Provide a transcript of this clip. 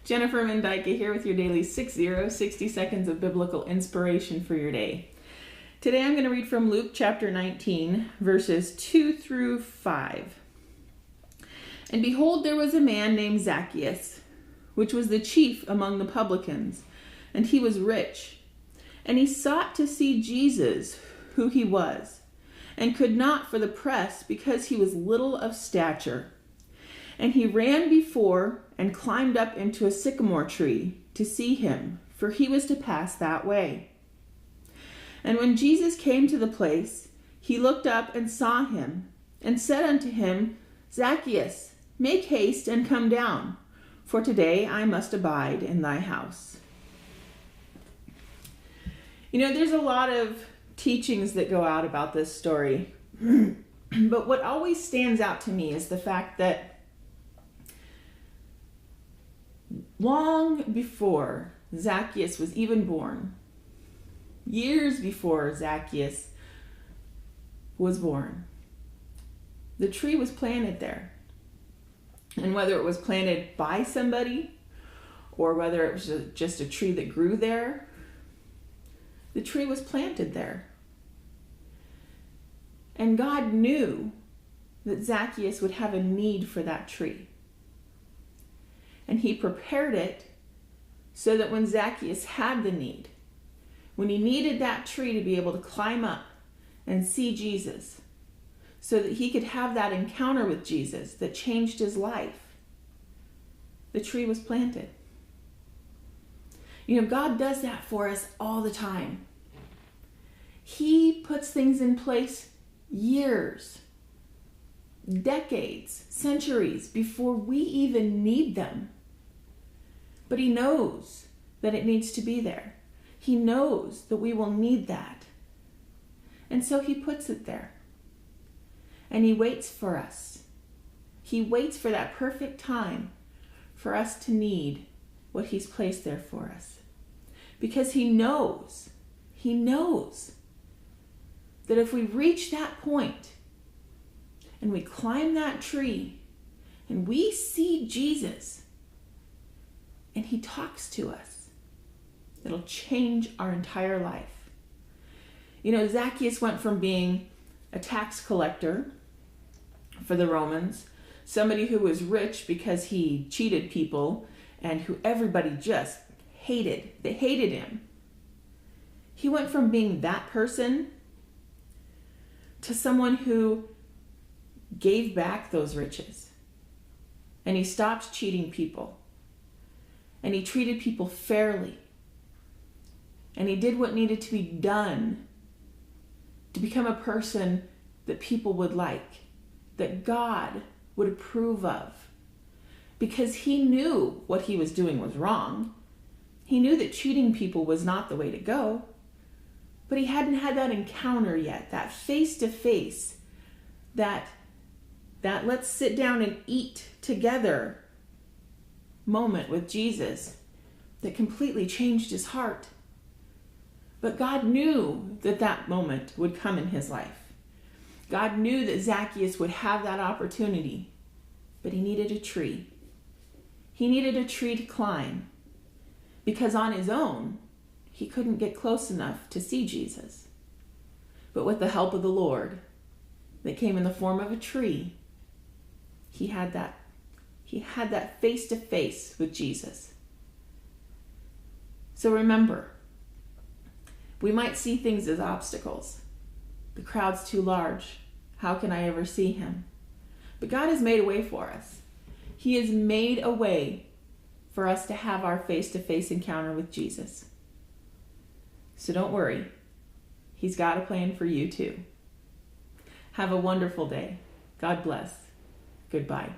Jennifer Mendyke here with your daily 60 seconds of biblical inspiration for your day. Today I'm going to read from Luke chapter 19, verses 2 through 5. And behold, there was a man named Zacchaeus, which was the chief among the publicans, and he was rich. And he sought to see Jesus, who he was, and could not for the press, because he was little of stature. And he ran before and climbed up into a sycamore tree to see him, for he was to pass that way. And when Jesus came to the place, he looked up and saw him, and said unto him, Zacchaeus, make haste and come down, for today I must abide in thy house. You know, there's a lot of teachings that go out about this story, but what always stands out to me is the fact that long before Zacchaeus was even born, years before Zacchaeus was born, the tree was planted there. And whether it was planted by somebody or whether it was just a tree that grew there, the tree was planted there. And God knew that Zacchaeus would have a need for that tree. And he prepared it so that when Zacchaeus had the need, when he needed that tree to be able to climb up and see Jesus, so that he could have that encounter with Jesus that changed his life, the tree was planted. You know, God does that for us all the time. He puts things in place years, decades, centuries before we even need them. But he knows that it needs to be there. He knows that we will need that. And so he puts it there. And he waits for us. He waits for that perfect time for us to need what he's placed there for us. Because he knows that if we reach that point and we climb that tree and we see Jesus and he talks to us, it'll change our entire life. You know, Zacchaeus went from being a tax collector for the Romans, somebody who was rich because he cheated people and who everybody just hated. They hated him. He went from being that person to someone who gave back those riches. And he stopped cheating people. And he treated people fairly. And he did what needed to be done to become a person that people would like, that God would approve of. Because he knew what he was doing was wrong. He knew that cheating people was not the way to go. But he hadn't had that encounter yet, that face-to-face, that let's sit down and eat together moment with Jesus that completely changed his heart. But God knew that that moment would come in his life. God knew that Zacchaeus would have that opportunity, but he needed a tree. He needed a tree to climb because on his own, he couldn't get close enough to see Jesus. But with the help of the Lord that came in the form of a tree, he had that face-to-face with Jesus. So remember, we might see things as obstacles. The crowd's too large. How can I ever see him? But God has made a way for us. He has made a way for us to have our face-to-face encounter with Jesus. So don't worry. He's got a plan for you too. Have a wonderful day. God bless. Goodbye.